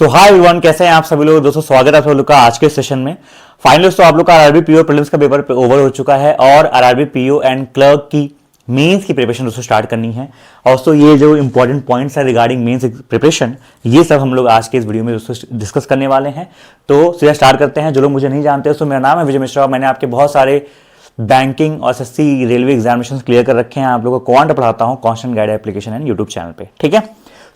सो hi everyone, कैसे हैं आप सभी लोग। दोस्तों स्वागत है आप लोग का आज के सेशन में। फाइनली दोस्तों आप लोग का आरआरबी पीओ प्रीलिम्स का पेपर ओवर हो चुका है और आरआरबी पीओ एंड क्लर्क की मेंस की प्रिपरेशन दोस्तों स्टार्ट करनी है। और दोस्तों ये जो इंपॉर्टेंट पॉइंट्स है रिगार्डिंग मेंस प्रिपरेशन, ये सब हम लोग आज के इस वीडियो में दोस्तों डिस्कस करने वाले हैं। तो सीधा स्टार्ट करते हैं। जो लोग मुझे नहीं जानते दोस्तों, मेरा नाम है विजय मिश्रा और मैंने आपके बहुत सारे बैंकिंग और एसएससी रेलवे एग्जामिनेशन क्लियर कर रखे हैं। आप लोगों को क्वांट पढ़ाता हूँ constant guide application and YouTube channel पे, ठीक है।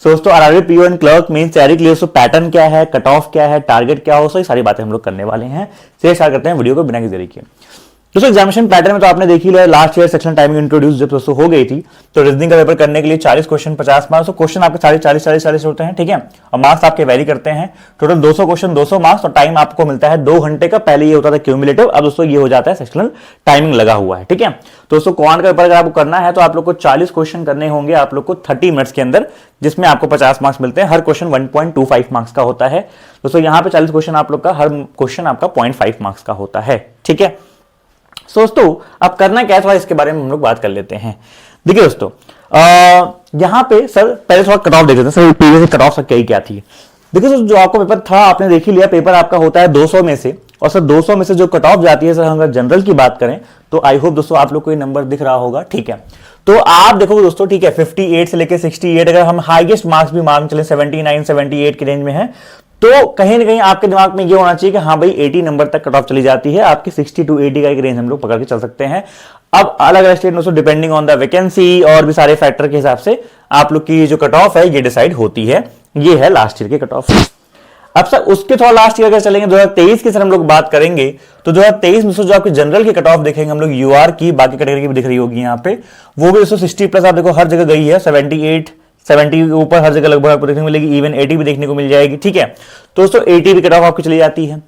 सो दोस्तों RRB PO and clerk mains तैयारी के लिए दोस्तों पैटर्न क्या है, कट ऑफ क्या है, टारगेट क्या हो, ये सारी बातें हम लोग करने वाले हैं। चलिए स्टार्ट करते हैं वीडियो को बिना किसी देरी के। दोस्तों एग्जामिनेशन पैटर्न में तो आपने देख ही लिया, last year section timing introduce जब दोस्तों हो गई थी तो रीजनिंग का पेपर करने के लिए 40 क्वेश्चन 50 मार्क्स। तो क्वेश्चन आपके 40 होते हैं, ठीक है। और मार्क्स आपके वेरी करते हैं। टोटल 200 क्वेश्चन 200 मार्क्स और टाइम आपको मिलता है 2 घंटे का। पहले ये होता था क्यूमुलेटिव, अब दोस्तों ये हो जाता है सेक्शनल टाइमिंग लगा हुआ है, ठीक है। तो दोस्तों क्वांट का पेपर अगर आपको करना है तो आप लोग को 40 क्वेश्चन करने होंगे आप लोग को 30 मिनट्स के अंदर, जिसमें आपको 50 मार्क्स मिलते हैं। हर क्वेश्चन 1.25 मार्क्स का होता है। दोस्तों यहाँ पे 40 क्वेश्चन आप लोग का, हर क्वेश्चन आपका 0.5 मार्क्स का होता है, ठीक है। दोस्तों अब करना क्या है, इसके बारे में हम लोग बात कर लेते हैं। देखिए दोस्तों यहाँ पे सर पहले थोड़ा कट ऑफ देख लेते हैं सर, प्रीवियस कट ऑफ क्या थी। देखिए सर जो आपको पेपर था आपने देख ही लिया, पेपर आपका होता है 200 में से, और सर 200 में से जो कट ऑफ जाती है सर, अगर जनरल की बात करें तो आई होप दोस्तों आप लोग को ये नंबर दिख रहा होगा, ठीक है। तो आप देखोगे दोस्तों, ठीक है, 58 से लेकर 68, अगर हम हाईएस्ट मार्क्स भी मान चले 79 78 के रेंज में है, तो कहीं ना कहीं आपके दिमाग में ये होना चाहिए कि हाँ भाई 80 नंबर तक कट ऑफ चली जाती है आपकी। 60 to 80 का एक रेंज हम लोग पकड़ के चल सकते हैं। अब अलग अलग स्टेट दोस्तों डिपेंडिंग ऑन द वैकेंसी और भी सारे फैक्टर के हिसाब से आप लोग की जो कट ऑफ है ये डिसाइड होती है। ये है लास्ट ईयर के कट ऑफ। अब सर उसके थोड़ा लास्ट ईयर अगर चलेंगे 2023 की सर हम लोग बात करेंगे तो 2023 में जो आपके जनरल की कट ऑफ देखेंगे हम लोग, यूआर की बाकी कैटेगरी की भी दिख रही होगी यहाँ पे, वो भी दोस्तों 60+ आप देखो हर जगह गई है। 78 70 के ऊपर हर जगह लगभग आपको देखने को मिलेगी, इवन 80 भी देखने को मिल जाएगी, ठीक है। तो दोस्तों 80 भी कट ऑफ आपकी चली जाती है।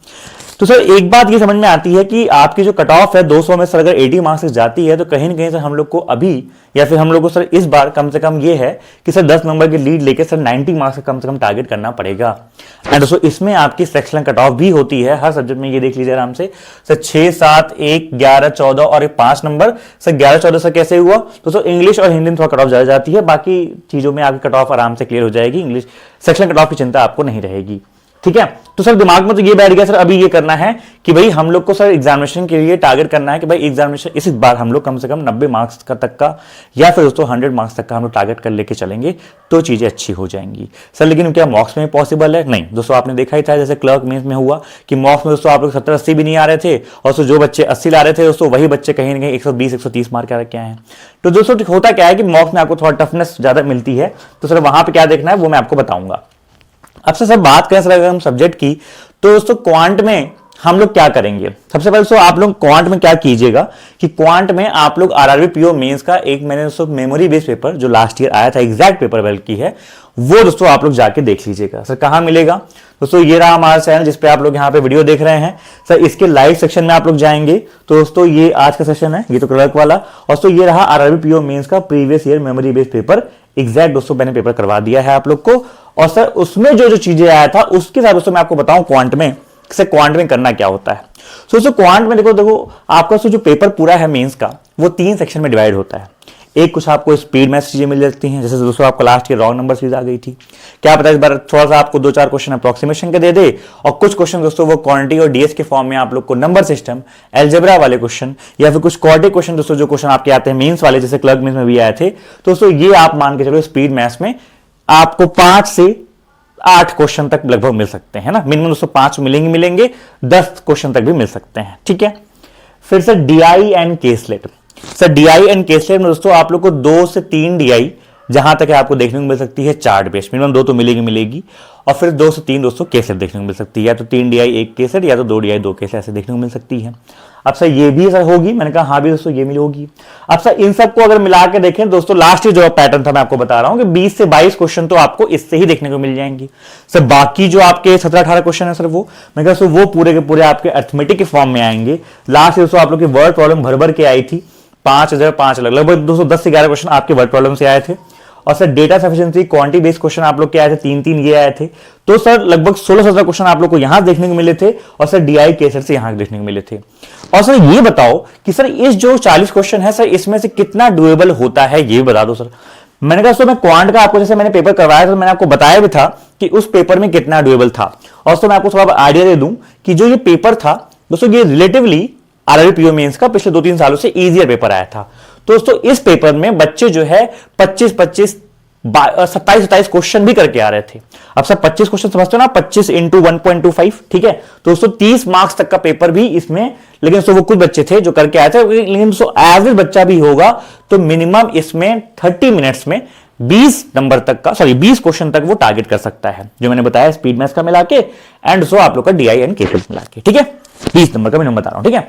तो सर एक बात ये समझ में आती है कि आपकी जो कट ऑफ है 200 में सर अगर 80 मार्क्स से जाती है तो कहीं ना कहीं सर हम लोग को अभी या फिर हम लोग को सर इस बार कम से कम ये है कि सर 10 नंबर की लीड लेके सर 90 मार्क्स का कम से कम टारगेट करना पड़ेगा। एंड दोस्तों इसमें आपकी सेक्शनल कट ऑफ भी होती है हर सब्जेक्ट में, ये देख लीजिए आराम से सर 6 7 1 11 14 और एक 5 नंबर। सर 11 14 सर कैसे हुआ दोस्तों, इंग्लिश और हिंदी में थोड़ा कट ऑफ ज्यादा जाती है, बाकी चीजों में आपकी कट ऑफ आराम से क्लियर हो जाएगी। इंग्लिश सेक्शनल कट ऑफ की चिंता आपको नहीं रहेगी, ठीक है। तो सर दिमाग में तो ये बैठ गया सर, अभी ये करना है कि भाई हम लोग को सर एग्जामिनेशन के लिए टारगेट करना है कि भाई एग्जामिनेशन इस बार हम लोग कम से कम 90 मार्क्स का तक का या फिर दोस्तों 100 मार्क्स तक का हम लोग टारगेट कर लेके चलेंगे तो चीजें अच्छी हो जाएंगी। सर लेकिन क्या मॉक्स में पॉसिबल है? नहीं दोस्तों, आपने देखा ही था जैसे क्लर्क मेंस में हुआ कि मॉक्स में दोस्तों आप लोग 70 80 भी नहीं आ रहे थे, और जो बच्चे 80 ला रहे थे दोस्तों वही बच्चे कहीं ना कहीं 120 130 मार्क क्या है। तो दोस्तों होता क्या है कि मॉक्स में आपको थोड़ा टफनेस ज्यादा मिलती है, तो सर वहां पर क्या देखना है वो मैं आपको बताऊंगा। अब से सर बात करें सर अगर हम सब्जेक्ट की, तो दोस्तों क्वांट में हम लोग क्या करेंगे। सबसे पहले तो आप लोग क्वांट में क्या कीजिएगा कि क्वांट में आप लोग आरआरबी पीओ मेंस का एक मैंने दोस्तों मेमोरी बेस्ड पेपर जो लास्ट ईयर आया था, एग्जैक्ट पेपर बल्कि है, वो दोस्तों आप लोग जाके देख लीजिएगा। सर कहां मिलेगा दोस्तों, ये रहा हमारा चैनल जिसपे आप लोग यहाँ पे वीडियो देख रहे हैं। सर इसके लाइव सेक्शन में आप लोग जाएंगे तो दोस्तों ये आज का सेशन है, ये तो क्लर्क वाला, और दोस्तों ये रहा आरआरबी पीओ मेंस का previous year memory based paper exact. दोस्तों मैंने पेपर करवा दिया है आप लोग को, और सर उसमें जो जो चीजें आया था उसके साथ दोस्तों मैं आपको बताऊं क्वांट में से क्वांट में करना क्या होता है। सो दोस्तों क्वांट में देखो आपका जो पेपर पूरा है मेंस का वो 3 सेक्शन में डिवाइड होता है। एक कुछ आपको स्पीड मैथ्स चीजें मिल जाती हैं, जैसे दोस्तों आपको last year wrong number series आ गई थी, क्या पता इस बार थोड़ा सा आपको 2-4 क्वेश्चन अप्रोक्सीमेशन के दे दे, और कुछ क्वेश्चन दोस्तों वो क्वांटिटी और डीएस के फॉर्म में आप लोग को नंबर सिस्टम अलजेब्रा वाले क्वेश्चन या फिर कुछ क्वाड्रेटिक क्वेश्चन दोस्तों जो क्वेश्चन आपके आते हैं मेंस वाले, जैसे क्लर्क मेंस में भी आए थे। तो दोस्तों ये आप मान के चलो स्पीड मैथ्स में आपको 5 से 8 क्वेश्चन तक लगभग मिल सकते हैं ना, मिनिमम दोस्तों 5 मिलेंगे 10 क्वेश्चन तक भी मिल सकते हैं, ठीक है। फिर sir DI and caselet, sir DI and caselet में दोस्तों आप लोग को 2 से 3 डीआई जहां तक आपको देखने को मिल सकती है चार्ट बेस्ड, मिनिमम 2 तो मिलेगी, और फिर 2 से 3 दोस्तों केसलेट देखने को मिल सकती है, या तो 3 डीआई 1 केसलेट या तो 2 डीआई 2 केसलेट ऐसे देखने को मिल सकती है। अब सर ये भी सर होगी, मैंने कहा हाँ भी दोस्तों ये भी होगी। अब सर इन सबको अगर मिला के देखें दोस्तों, लास्ट ईयर जो पैटर्न था मैं आपको बता रहा हूं कि 20 से 22 क्वेश्चन तो आपको इससे ही देखने को मिल जाएंगे। सर बाकी जो आपके 17-18 क्वेश्चन है सर वो मैं कहा सर वो पूरे के पूरे आपके अर्थमेटिक के फॉर्म में आएंगे। लास्ट ईयर दोस्तों आप लोग की वर्ड प्रॉब्लम भर के आई थी, 5 लगभग दोस्तों 10 से 11 क्वेश्चन आपके वर्ड प्रॉब्लम से आए थे, और sir data sufficiency quantity based question आप लोग के आए थे 3 ये आए थे। तो सर लगभग 16-17 क्वेश्चन आप लोग को यहां देखने को मिले थे, और सर डीआई केसर से यहां देखने को मिले थे। और सर ये बताओ कि सर इस जो 40 क्वेश्चन है सर इसमें से कितना डुएबल होता है, ये बता दो सर। मैंने कहा सर मैं क्वांट का आपको जैसे मैंने पेपर करवाया था, मैंने आपको बताया भी था कि उस पेपर में कितना डुएबल था। और दोस्तों मैं आपको थोड़ा आइडिया दे दूं कि जो ये पेपर था दोस्तों, ये रिलेटिवली आरआरबी पीओ मेंस का पिछले 2-3 सालों से इजियर पेपर आया था। तो दोस्तों इस पेपर में बच्चे जो है 25-25 27-27 क्वेश्चन भी करके आ रहे थे। अब सब 25 क्वेश्चन समझते हो ना, 25 इंटू 1.25, ठीक है। तो दोस्तों 30 मार्क्स तक का पेपर भी इसमें, लेकिन दोस्तों वो कुछ बच्चे थे जो करके आए थे, लेकिन दोस्तों एवरेज बच्चा भी होगा तो मिनिमम इसमें 30 मिनट्स में 20 नंबर तक का, सॉरी 20 क्वेश्चन तक वो टारगेट कर सकता है, जो मैंने बताया स्पीड मैथ्स का मिला के एंड सो आप लोग का डीआई एंड केसेस मिला के, ठीक है। 20 नंबर का मिनिमम बता रहा हूं, ठीक है।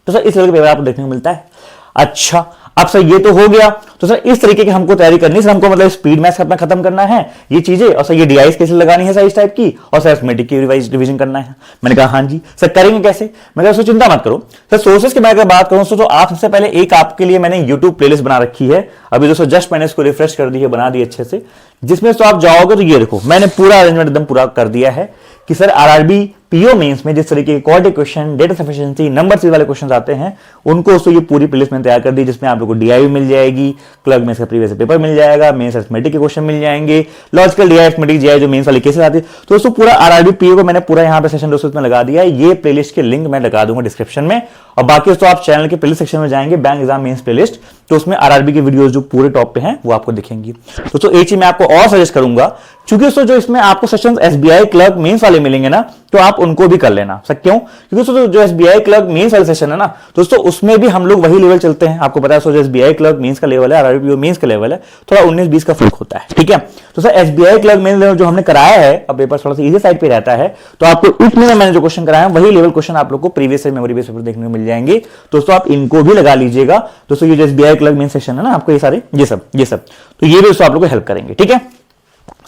तो सर इस लेवल का पेपर आपको देखने को मिलता है। अच्छा, अब सर ये तो हो गया, तो सर इस तरीके की हमको तैयारी करनी है, सर हमको मतलब स्पीड मैथ्स अपना खत्म करना है ये चीजें, और सर ये डीआईएस कैसे लगानी है सर इस टाइप की, और सर अरिथमेटिक की रिवीजन करना है। मैंने कहा हाँ जी सर करेंगे कैसे। मैं कहा चिंता मत करो सर, सोर्सेज की मैं अगर बात करूं तो आप सबसे पहले एक आपके लिए मैंने यूट्यूब प्लेलिस्ट बना रखी है अभी दोस्तों, जस्ट मैंने इसको रिफ्रेश कर दी है, बना दी अच्छे से, जिसमें तो आप जाओगे तो ये देखो मैंने पूरा अरेंजमेंट एकदम पूरा कर दिया है कि सर आरआरबी पीओ मेंस में जिस तरीके के quadratic question, data sufficiency, number series वाले क्वेश्चन आते हैं उनको दोस्तों ये पूरी प्लेलिस्ट में तैयार कर दी, जिसमें आप लोगों को डीआई मिल जाएगी, क्लर्क मेंस का प्रीवियस पेपर मिल जाएगा, मेंस अरिथमेटिक के क्वेश्चन मिल जाएंगे, लॉजिकल डीआई अरिथमेटिक जीआई जो मेंस वाले केसेस आते हैं। तो दोस्तों पूरा आरआरबी पीओ को मैंने पूरा यहाँ पे सेशन दोस्तों इसमें लगा दिया है। ये प्लेलिस्ट के लिंक मैं लगा दूंगा डिस्क्रिप्शन में, और बाकी दोस्तों आप चैनल के प्लेलिस्ट सेक्शन में जाएंगे, बैंक एग्जाम मेंस प्लेलिस्ट, तो उसमें आरआरबी की वीडियोस जो पूरे टॉप पे हैं वो आपको दिखेंगी। दोस्तों एक चीज मैं आपको और सजेस्ट करूंगा, क्योंकि दोस्तों जो इसमें आपको सेशंस एसबीआई क्लर्क मेंस वाले मिलेंगे ना, तो आप उनको भी कर लेना। सर क्यों? क्योंकि दोस्तों जो एसबीआई क्लर्क मेंस वाले सेशन है ना दोस्तों, उसमें भी हम लोग वही लेवल चलते हैं। आपको पता है जो एसबीआई क्लर्क मेंस का लेवल है, आरआरबी पीओ मेंस का लेवल है, थोड़ा 19-20 का फर्क होता है, ठीक है। तो सर एसबीआई क्लर्क मेंस जो हमने कराया है, अब पेपर थोड़ा सा इजी साइड पे रहता है, तो आपको इसमें मैंने जो क्वेश्चन कराया वही लेवल क्वेश्चन आप लोग को प्रीवियस मेमोरी बेस पेपर देखने को मिल जाएंगे। दोस्तों आप इनको भी लगा लीजिएगा। दोस्तों ये जो एसबीआई क्लर्क मेंस सेशन है ना, आपको ये सारे ये सब तो ये भी दोस्तों आप लोग को हेल्प करेंगे, ठीक है।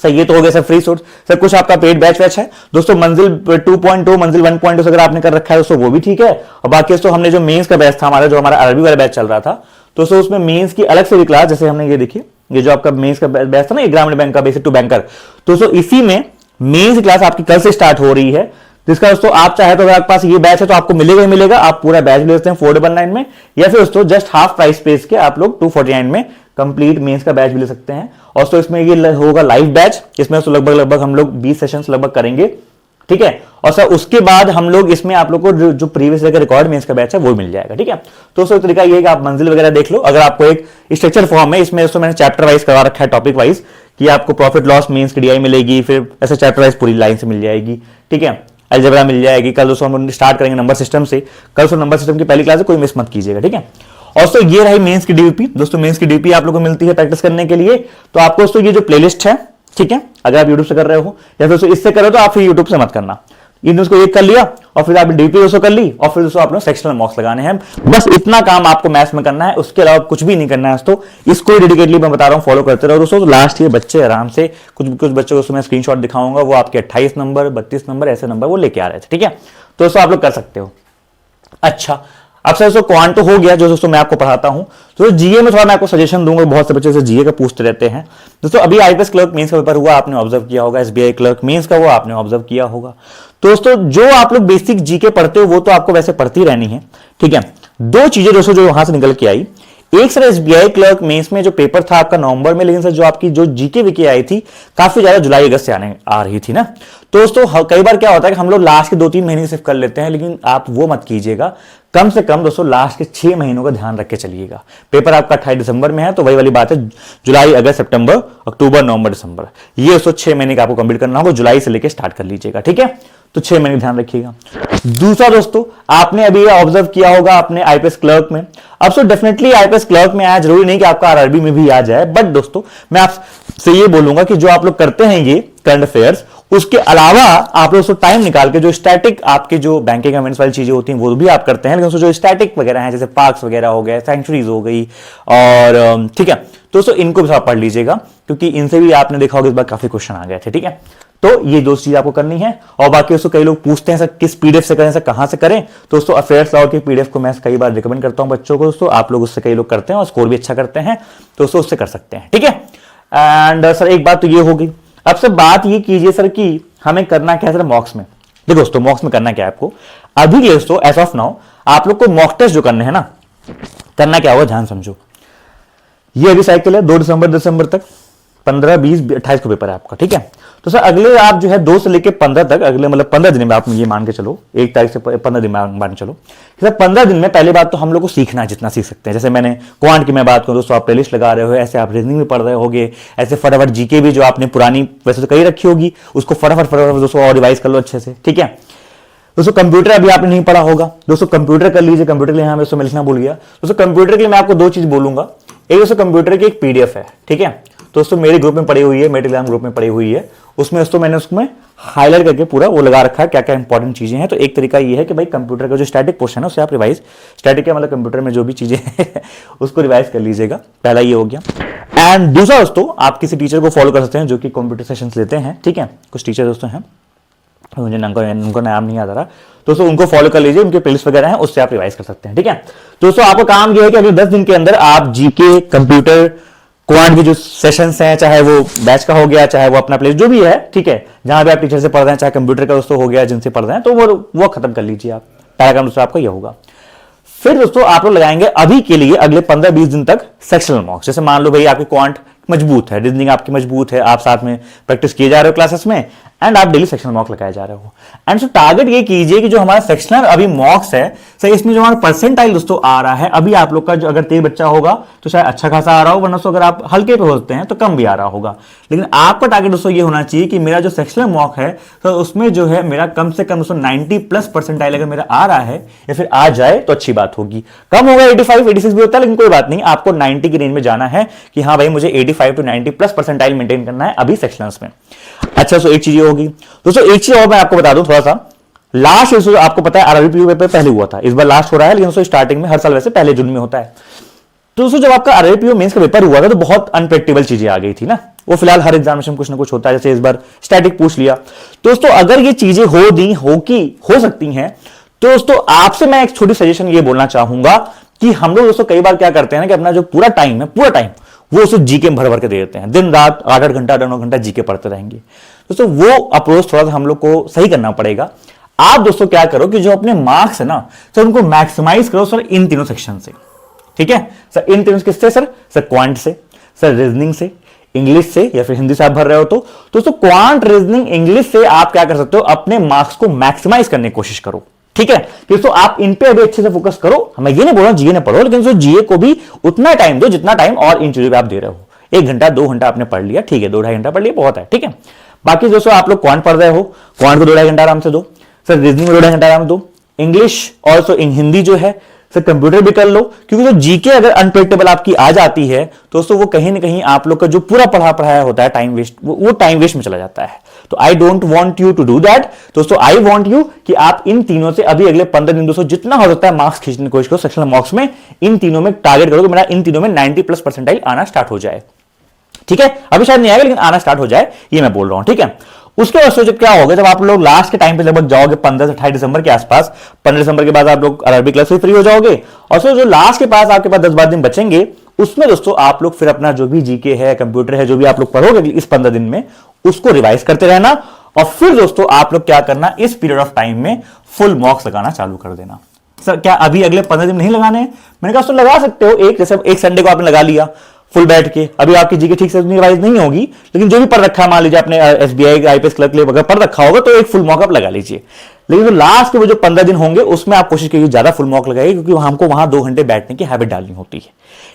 सर ये तो हो गया सर फ्री सोर्स। सर कुछ आपका पेड बैच है दोस्तों, मंजिल 2.2 मंजिल 1.2 अगर आपने कर रखा है दोस्तों वो भी ठीक है। और बाकी दोस्तों हमने जो मेंस का बैच था हमारा, जो हमारा अरबी वाला बैच चल रहा था, तो दोस्तों उसमें मेंस की अलग से भी क्लास, जैसे हमने ये देखिए ये जो आपका मेंस का बैच था ना, ये ग्रामीण बैंक का बेसिक टू बैंकर, तो दोस्तों इसी में मेंस क्लास आपकी कल से स्टार्ट हो रही है, जिसका दोस्तों आप चाहे तो अगर आपके पास ये बैच है तो आपको मिलेगा ही मिलेगा, आप पूरा बैच ले सकते हैं 499 में, या फिर दोस्तों जस्ट हाफ प्राइस पे के आप लोग 249 में कंप्लीट मेंस का बैच भी ले सकते हैं। और तो इसमें ये होगा लाइव बैच, इसमें तो लगभग हम लोग 20 सेशंस लगभग करेंगे, ठीक है। और सर उसके बाद हम लोग इसमें आप लोग को जो प्रीवियस ईयर का रिकॉर्ड मेंस का बैच है वो मिल जाएगा, ठीक है। तो सर तरीका ये है कि आप मंजिल वगैरह देख लो, अगर आपको एक स्ट्रक्चर फॉर्म है, इसमें दोस्तों मैंने चैप्टर वाइज करवा रखा है, टॉपिक वाइज, कि आपको प्रॉफिट लॉस मेंस की डीआई मिलेगी, फिर ऐसे चैप्टर वाइज पूरी लाइन से मिल जाएगी, ठीक है। अलजेब्रा मिल जाएगी। कल दोस्तों हम स्टार्ट करेंगे नंबर सिस्टम से, कल दोस्तों नंबर सिस्टम की पहली क्लास है, कोई मिस मत कीजिएगा, ठीक है। और दोस्तों ये रही मेंस की डीयूपी। दोस्तों मेंस की डीयूपी आप लोगों को मिलती है प्रैक्टिस करने के लिए, तो आपको दोस्तों ये जो प्लेलिस्ट है, ठीक है, अगर आप यूट्यूब से कर रहे हो या फिर दोस्तों इससे कर रहे हो तो आप फिर यूट्यूब से मत करना, इन दोस्तों एक कर लिया और फिर आपने डीयूपी दोस्तों कर ली, और फिर दोस्तों आप लोग सेक्शनल मार्क्स लगाने हैं, बस इतना काम आपको मैथ्स में करना है, उसके अलावा कुछ भी नहीं करना है। तो इसको डेडिकेटली मैं बता रहा हूं, फॉलो करते रहो दोस्तों। तो लास्ट ये बच्चे आराम से कुछ बच्चों को मैं स्क्रीनशॉट दिखाऊंगा, वो आपके 28 नंबर 32 नंबर ऐसे नंबर वो लेके आ रहे थे, ठीक है। तो दोस्तों आप लोग कर सकते हो। अच्छा अब सर दोस्तों क्वांट तो हो गया जो दोस्तों मैं आपको पढ़ाता हूं, तो जीए में थोड़ा मैं आपको सजेशन दूंगा, बहुत से बच्चे से जीए का पूछते रहते हैं दोस्तों। अभी आईपीएस क्लर्क मेंस का पेपर हुआ, आपने ऑब्जर्व किया होगा, एसबीआई क्लर्क मेंस का हुआ, आपने ऑब्जर्व किया होगा। तो दोस्तों जो आप लोग बेसिक जीके पढ़ते हो वो तो आपको वैसे पढ़ती रहनी है, ठीक है। दो चीजें दोस्तों जो वहां से निकल के आई, एक सर एसबीआई क्लर्क मेंस में जो पेपर था आपका नवंबर में, लेकिन सर जो आपकी जो जीके वीके आई थी काफी ज्यादा जुलाई अगस्त से आ रही थी ना। तो दोस्तों कई बार क्या होता है कि हम लोग लास्ट के 2-3 महीने सिर्फ कर लेते हैं, लेकिन आप वो मत कीजिएगा, कम से कम दोस्तों लास्ट के 6 महीनों का ध्यान रख के चलिएगा। पेपर आपका 28 दिसंबर में है, तो वही वाली बात है, जुलाई अगस्त सितंबर अक्टूबर नवंबर दिसंबर, ये दोस्तों 6 महीने का आपको कंप्लीट करना होगा, जुलाई से लेकर स्टार्ट कर लीजिएगा, ठीक है। तो 6 महीने ध्यान रखिएगा। दूसरा दोस्तों आपने अभी ऑब्जर्व किया होगा अपने आईपीएस क्लर्क में, अब सो डेफिनेटली आईपीएस क्लर्क में आया, जरूरी नहीं कि आपका आरआरबी में भी आ जाए, बट दोस्तों मैं आपसे ये बोलूंगा कि जो आप लोग करते हैं ये करंट अफेयर्स, उसके अलावा आप लोग टाइम निकाल के जो स्टैटिक आपके जो बैंकिंग इवेंट्स वाली चीजें होती हैं वो भी आप करते हैं, लेकिन जो स्टैटिक वगैरह हैं जैसे पार्क्स वगैरह हो गए, सेंचुरीज हो गई, और ठीक है दोस्तों इनको भी आप पढ़ लीजिएगा, क्योंकि इनसे भी आपने देखा होगा इस बार काफी क्वेश्चन आ गए थे, ठीक है। तो ये दो चीज आपको करनी है। और बाकी दोस्तों कई लोग पूछते हैं सर किस पीडीएफ से करें, सर कहां से करें, तो दोस्तों अफेयर्स लॉ के पीडीएफ को मैं कई बार रिकमेंड करता हूं बच्चों को, दोस्तों आप लोग उससे कई लोग करते हैं और स्कोर भी अच्छा करते हैं, तो दोस्तों उससे कर सकते हैं, ठीक है। एंड सर एक बात तो ये होगी, अब सर बात ये कीजिए सर कि हमें करना क्या है सर मॉक्स में। देखो दोस्तों मॉक्स में करना क्या है आपको, अभी दोस्तों एज ऑफ नाउ आप लोग को मॉक टेस्ट जो करने हैं ना, करना क्या होगा ध्यान समझो। ये अभी साइकिल है 2 दिसंबर तक, 15, 20, 28 को पेपर है आपका, ठीक है। तो सर अगले आप जो है 2 से लेके 15 तक, अगले मतलब 15 दिन में आप ये मान के चलो, 1 तारीख से 15 दिन में मान के चलो, सर 15 दिन में पहली बात तो हम लोग को सीखना है जितना सीख सकते हैं। जैसे मैंने क्वांट की मैं बात करूं दोस्तों, आप प्लेलिस्ट लगा रहे हो, ऐसे आप रीजनिंग भी पढ़ रहे होगे, ऐसे फटाफट जीके भी जो आपने पुरानी वैसे तो कही रखी होगी उसको फटाफट दोस्तों और रिवाइज कर लो अच्छे से, ठीक है। दोस्तों कंप्यूटर अभी आपने नहीं पढ़ा होगा, दोस्तों कंप्यूटर कर लीजिए। कंप्यूटर के लिए मैं लिखना भूल गया दोस्तों, कंप्यूटर के लिए मैं आपको 2 चीज बोलूंगा। एक दोस्तों कंप्यूटर की एक पीडीएफ है, ठीक है, दोस्तों मेरे ग्रुप में पड़ी हुई है, मेरे टेलीग्राम ग्रुप में पड़ी हुई है, उसमें दोस्तों मैंने उसमें हाईलाइट करके पूरा वो लगा रखा है क्या क्या इंपॉर्टेंट चीजें हैं। तो एक तरीका ये है कि भाई कंप्यूटर का जो स्टैटिक पोर्शन है उसे आप रिवाइज, स्टैटिक का मतलब कंप्यूटर में जो भी चीजें हैं उसको रिवाइज कर लीजिएगा, पहला ये हो गया। एंड दूसरा दोस्तों, आप किसी टीचर को फॉलो कर सकते हैं जो कि कंप्यूटर सेशंस लेते हैं, ठीक है। कुछ टीचर दोस्तों हैं, मुझे उनका नाम नहीं याद आ रहा, दोस्तों उनको फॉलो कर लीजिए, उनके प्लेलिस्ट वगैरह हैं, उससे आप रिवाइज कर सकते हैं, ठीक है। दोस्तों आपका काम ये है कि अगले 10 दिन के अंदर आप जीके, कंप्यूटर, क्वांट के जो सेशंस हैं, चाहे वो बैच का हो गया, चाहे वो अपना प्लेस जो भी है, ठीक है, जहां भी आप टीचर से पढ़ रहे हैं, चाहे कंप्यूटर का दोस्तों हो गया जिनसे पढ़ रहे हैं, तो वो खत्म कर लीजिए आप। पहला काम दोस्तों आपका यह होगा। फिर दोस्तों आप लोग लगाएंगे अभी के लिए अगले 15-20 दिन तक सेक्शनल मॉक्स। जैसे मान लो भाई आपकी क्वांट मजबूत है, रीजनिंग आपकी मजबूत है, आप साथ में प्रैक्टिस किए जा रहे हो क्लासेस में, एंड आप डेली सेक्शनल मॉक लगाए जा रहे हो। एंड सो टारगेट ये कीजिए कि जो हमारा सेक्शनल अभी मॉक्स है सर, इसमें जो हमारा परसेंटाइल दोस्तों आ रहा है अभी आप लोग का, जो अगर तेज बच्चा होगा तो शायद अच्छा खासा आ रहा हो, वरना तो अगर आप हल्के पे होते हैं तो कम भी आ रहा होगा। लेकिन आपका टारगेट दोस्तों ये होना चाहिए कि मेरा जो सेक्शनल मॉक है तो उसमें जो है मेरा कम से कम दोस्तों 90+ परसेंटाइल अगर मेरा आ रहा है या फिर आ जाए तो अच्छी बात होगी। कम होगा 85, 86 भी होता है, लेकिन कोई बात नहीं, आपको 90 की रेंज में जाना है कि हाँ भाई मुझे 85 to 90+ परसेंटाइल मेंटेन करना है अभी सेक्शनल्स में। अच्छा, सो एक चीज ये होगी दोस्तों। एक चीज और मैं आपको बता दूं थोड़ा सा, लास्ट आपको पता है आरआरबी पीओ पेपर पहले हुआ था, इस बार लास्ट हो रहा है, लेकिन दोस्तों स्टार्टिंग में हर साल वैसे पहले जून में होता है। तो दोस्तों जब आपका आरआरबी पीओ मेंस का पेपर हुआ था तो बहुत अनप्रेडिक्टेबल चीजें आ गई थी ना, वो फिलहाल हर एग्जामिनेशन कुछ ना कुछ होता है, जैसे इस बार स्टैटिक पूछ लिया। दोस्तों अगर ये चीजें हो सकती हैं तो दोस्तों आपसे मैं एक छोटी सजेशन ये बोलना चाहूंगा कि हम लोग दोस्तों कई बार क्या करते हैं ना कि अपना जो पूरा टाइम वो उसको जीके में भर भर के दे देते हैं, दिन रात 8-8 घंटा 9 घंटा जीके पढ़ते रहेंगे। दोस्तों वो अप्रोच थोड़ा सा हम लोग को सही करना पड़ेगा। आप दोस्तों क्या करो कि जो अपने मार्क्स है ना सर उनको मैक्सिमाइज करो सर इन तीनों सेक्शन से, ठीक है सर। इन तीनों किससे सर क्वांट से, सर रीजनिंग से, इंग्लिश से, या फिर हिंदी से आप भर रहे हो तो दोस्तों क्वांट, रीजनिंग, इंग्लिश से आप क्या कर सकते हो, अपने मार्क्स को मैक्सिमाइज करने की कोशिश करो, ठीक है। दोस्तों आप इन पे अभी अच्छे से फोकस करो। मैं ये नहीं बोल रहा जीए ने पढ़ो, लेकिन जीए को भी उतना टाइम दो जितना टाइम और इन चीजों पे आप दे रहे हो। 1 घंटा 2 घंटा आपने पढ़ लिया, ठीक है, 2-2.5 घंटा पढ़ लिया, बहुत है, ठीक है। बाकी दोस्तों आप लोग क्वांट पढ़ रहे हो, क्वांट को 2-2.5 घंटा आराम से दो, सर रीजनिंग में 2-2.5 घंटा आराम दो, इंग्लिश और हिंदी जो है सर कंप्यूटर भी कर लो, क्योंकि जो जीके अगर अनप्रेडिक्टेबल आपकी आ जाती है दोस्तों वो कहीं ना कहीं आप लोग का जो पूरा पढ़ाया होता है टाइम वेस्ट, वो टाइम वेस्ट में चला जाता है। तो I don't want you to do that दोस्तों। आई वांट यू कि आप इन तीनों से अभी अगले 15 दिन दोस्तों जितना हो सकता है मार्क्स खींचने की कोशिश करो सेक्शनल मार्क्स में। इन तीनों में टारगेट करो कि मेरा इन तीनों में 90+ परसेंटाइल आना स्टार्ट हो जाए, ठीक है। अभी शायद नहीं आएगा लेकिन आना स्टार्ट हो जाए, ये मैं बोल रहा हूं, ठीक है। उसके बाद जब क्या होगा, जब आप लोग लास्ट के टाइम पे लगभग जाओगे 15 से 28 दिसंबर के आसपास, 15 दिसंबर के बाद आप लोग आरआरबी क्लास से फ्री हो जाओगे, और फिर जो लास्ट के पास आपके पास 10-12 दिन बचेंगे उसमें दोस्तों आप लोग फिर अपना जो भी जीके है, कंप्यूटर है, जो भी आप लोग पढ़ोगे इस 15 दिन में उसको रिवाइज करते रहना। और फिर दोस्तों आप लोग क्या करना, इस पीरियड ऑफ टाइम में फुल मॉक्स लगाना चालू कर देना। सर क्या अभी अगले 15 दिन नहीं लगाने हैं? मैंने कहा तो लगा सकते हो, जैसे एक संडे को आपने लगा लिया फुल बैठ के, अभी आपकी जीके ठीक से रिवाइज नहीं होगी, लेकिन जो भी पढ़ रखा है, मान लीजिए आपने एसबीआई आईपीएस क्लर्क लिए अगर पढ़ रखा होगा तो एक फुल मॉक आप लगा लीजिए। लेकिन जो लास्ट के वो जो 15 दिन होंगे उसमें आप कोशिश कीजिए ज्यादा फुल मॉक लगाइए, क्योंकि हमको वहां 2 घंटे बैठने की हैबिट डालनी होती है,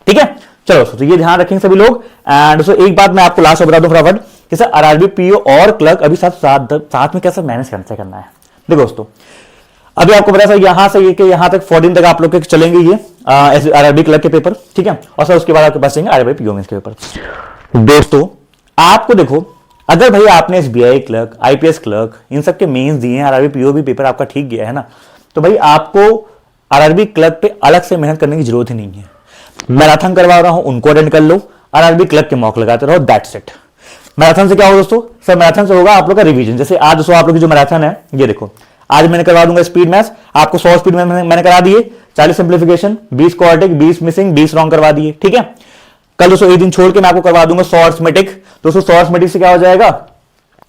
ठीक है। चलो तो ये ध्यान रखेंगे सभी लोग। एंड दोस्तों एक बात मैं आपको लास्ट में बता दूं फटाफट, जैसे आरआरबी पीओ और क्लर्क अभी साथ में कैसे मैनेज कैसे करना है। देखो दोस्तों अभी आपको पता है यहां से ये यहां तक 14 तक आप लोग के चलेंगे ये आरआरबी क्लर्क के पेपर, ठीक है, और सर उसके बाद आपके पास चलेंगे आरआरबी पीओ मेंस के पेपर। दोस्तों आपको देखो, अगर भाई आपने एसबीआई क्लर्क, आईपीएस क्लर्क इन सब के मेंस दिए हैं, आरआरबी पीओ भी पेपर आपका ठीक गया है ना, तो भाई आपको आरआरबी क्लर्क पे अलग से मेहनत करने की जरूरत ही नहीं है। मैराथन करवा रहा हूं, उनको अटेंड कर लो, आरआरबी क्लर्क के मॉक लगाते रहो, दैट्स इट। मैराथन से क्या होगा दोस्तों, सर मैराथन से होगा आप लोग का रिवीजन। जैसे आज दोस्तों आप लोग की जो मैराथन है, ये देखो आज मैंने करवा दूंगा स्पीड मैथ्स, आपको 100 स्पीड मैंने करा दिए, 40 सिंप्लीफिकेशन, 20 क्वाड्रेटिक, 20 मिसिंग, 20 रॉन्ग करवा दिए, ठीक है। कल दोस्तों एक दिन छोड़ के मैं आपको करवा दूंगा 100 अरिथमेटिक। दोस्तों 100 अरिथमेटिक से क्या हो जाएगा,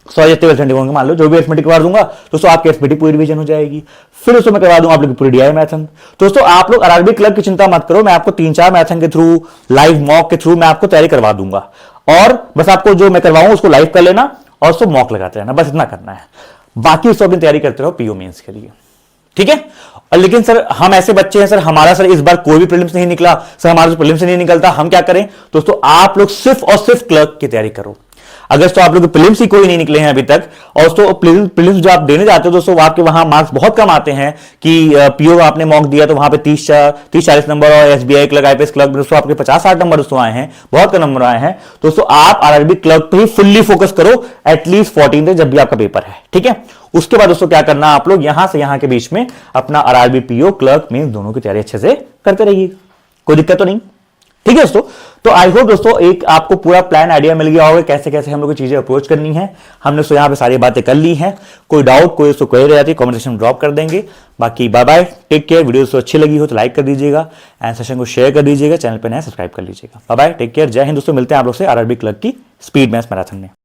100 जितने अर्थमेटिक होंगे मान लो, जो भी अर्थमेटिक करवा दूंगा दोस्तों आपकी अर्थमेटिक पूरी रिवीजन हो जाएगी। फिर दोस्तों मैं करवा दूंगा आप लोग पूरी डीआई मैथन। दोस्तों आप लोग आरआरबी क्लर्क की चिंता मत करो, मैं आपको 3-4 मैथन के थ्रू, लाइव मॉक के थ्रू मैं आपको तैयारी करवा दूंगा, और बस आपको जो मैं करवाऊं उसको लाइव कर लेना और उसको मॉक लगाते रहना, बस इतना करना है। बाकी उसको अपनी तैयारी करते रहो पीओ मेंस के लिए, ठीक है। और लेकिन सर हम ऐसे बच्चे हैं सर, हमारा सर इस बार कोई भी प्रीलिम्स नहीं निकला सर, हमारा प्रीलिम्स नहीं निकलता, हम क्या करें? दोस्तों आप लोग सिर्फ और सिर्फ क्लर्क की तैयारी करो। अगर तो आप लोग प्रीलिम्स ही कोई नहीं निकले हैं अभी तक, और तो प्रीलिम्स जो आप देने जाते हो दोस्तों आपके वहां मार्क्स बहुत कम आते हैं कि पीओ आपने मॉक दिया तो वहां पे 30-40 नंबर, और एसबीआई क्लर्क, आईपीएस क्लर्क दोस्तों आपके 50-60 नंबर दोस्तों आए हैं, बहुत कम नंबर आए हैं। दोस्तों आप आरआरबी क्लर्क पे ही फुल्ली फोकस करो एटलीस्ट 14 तक जब भी आपका पेपर है, ठीक है। उसके बाद दोस्तों क्या करना, आप लोग यहां से यहां के बीच में अपना आरआरबी पीओ क्लर्क में दोनों की तैयारी अच्छे से करते रहिएगा, कोई दिक्कत तो नहीं, ठीक है दोस्तों। तो आई होप दोस्तों एक आपको पूरा प्लान आइडिया मिल गया होगा कैसे कैसे हम लोग को चीजें अप्रोच करनी है। हमने दोस्तों यहाँ पे सारी बातें कर ली हैं, कोई डाउट कोई दोस्तों क्वेरी रहती है कमेंट सेक्शन में ड्रॉप कर देंगे। बाकी bye bye, take care. Video दोस्तों अच्छी लगी हो तो लाइक कर दीजिएगा एंड सेशन को शेयर कर दीजिएगा, चैनल पर नया सब्सक्राइब कर लीजिएगा। बाय बाय, टेक केयर, जय हिंद दोस्तों, मिलते हैं आप लोग से आरआरबी क्लर्क की स्पीड मैथ्स मैराथन में।